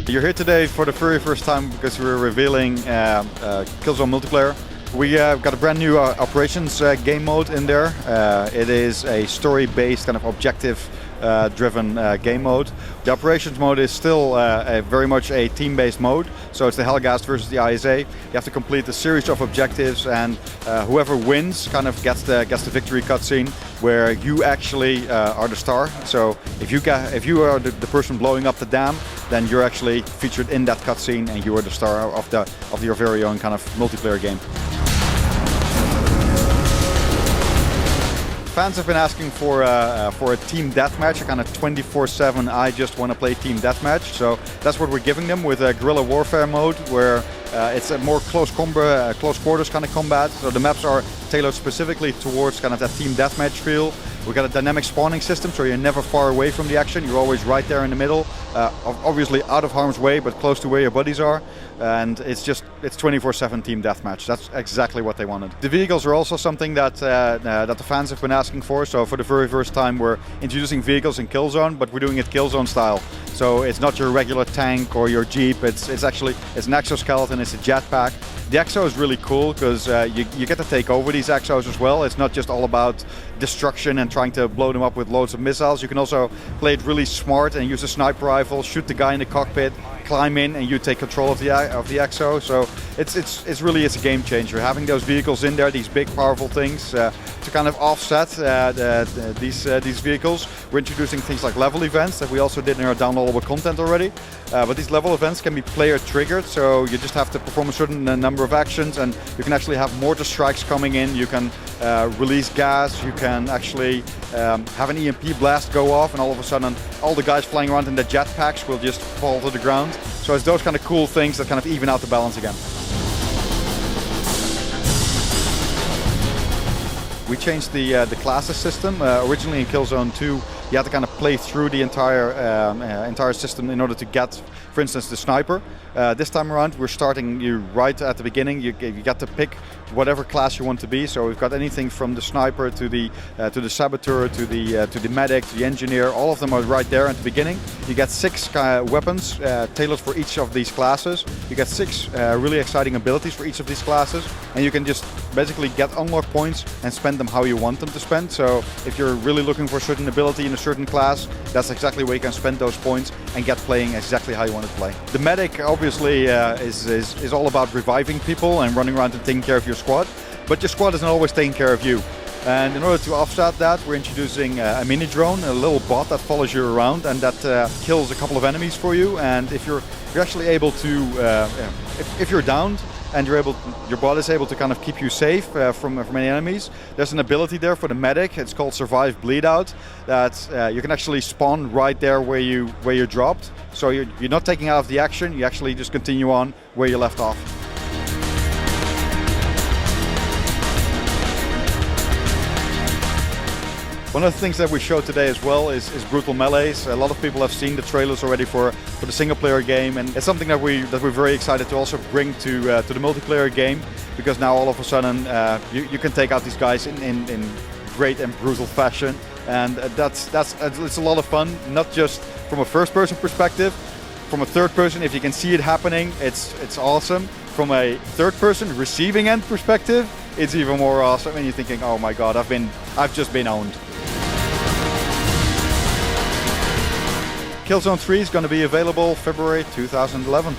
You're here today for the very first time because we're revealing Killzone multiplayer. We got a brand new operations game mode in there. It is a story-based kind of objective-driven game mode. The operations mode is still very much a team-based mode. So it's the Helghast versus the ISA. You have to complete a series of objectives, and whoever wins kind of gets the victory cutscene, where you actually are the star. So if you are the person blowing up the dam, then you're actually featured in that cutscene, and you are the star of your very own kind of multiplayer game. Fans have been asking for a team deathmatch, a kind of 24/7. I just want to play team deathmatch. So that's what we're giving them with a guerrilla warfare mode, where it's a more close quarters kind of combat. So the maps are tailored specifically towards kind of that team deathmatch feel. We got a dynamic spawning system, so you're never far away from the action. You're always right there in the middle, obviously out of harm's way, but close to where your buddies are. And it's 24/7 team deathmatch. That's exactly what they wanted. The vehicles are also something that the fans have been asking for. So for the very first time, we're introducing vehicles in Killzone, but we're doing it Killzone style. So it's not your regular tank or your Jeep. It's an exoskeleton. It's a jetpack. The exo is really cool because you get to take over these exos as well. It's not just all about destruction and trying to blow them up with loads of missiles. You can also play it really smart and use a sniper rifle, shoot the guy in the cockpit, climb in, and you take control of the exo. So it's really a game changer. Having those vehicles in there, these big powerful things, to kind of offset these vehicles. We're introducing things like level events that we also did in our downloadable content already. But these level events can be player triggered, so you just have to perform a certain number of actions, and you can actually have mortar strikes coming in. You can release gas. You can actually have an EMP blast go off, and all of a sudden all the guys flying around in the jetpacks will just fall to the ground. So it's those kind of cool things that kind of even out the balance again. We changed the classes system. Originally in Killzone 2, you had to kind of play through the entire system in order to get, for instance, the sniper. This time around, we're starting you right at the beginning. You get to pick whatever class you want to be. So we've got anything from the sniper to the saboteur to the medic to the engineer. All of them are right there at the beginning. You get 6 weapons tailored for each of these classes. You get 6 really exciting abilities for each of these classes, and you can just basically get unlock points and spend them how you want them to spend. So if you're really looking for a certain ability in a certain class, that's exactly where you can spend those points and get playing exactly how you want to play. The medic obviously is all about reviving people and running around and taking care of your squad, but your squad isn't always taking care of you. And in order to offset that, we're introducing a mini drone, a little bot that follows you around and that kills a couple of enemies for you. And if you're actually able to, if you're downed, and your bot is able to kind of keep you safe from any enemies. There's an ability there for the medic. It's called Survive Bleed Out. That you can actually spawn right there where you dropped. So you're not taking out of the action. You actually just continue on where you left off. One of the things that we showed today as well is brutal melees. A lot of people have seen the trailers already for the single player game, and it's something that we're very excited to also bring to the multiplayer game, because now all of a sudden you can take out these guys in great and brutal fashion, and it's a lot of fun. Not just from a first person perspective, from a third person, if you can see it happening, it's awesome. From a third person receiving end perspective, it's even more awesome, and you're thinking, oh my god, I've just been owned. Killzone 3 is going to be available February 2011.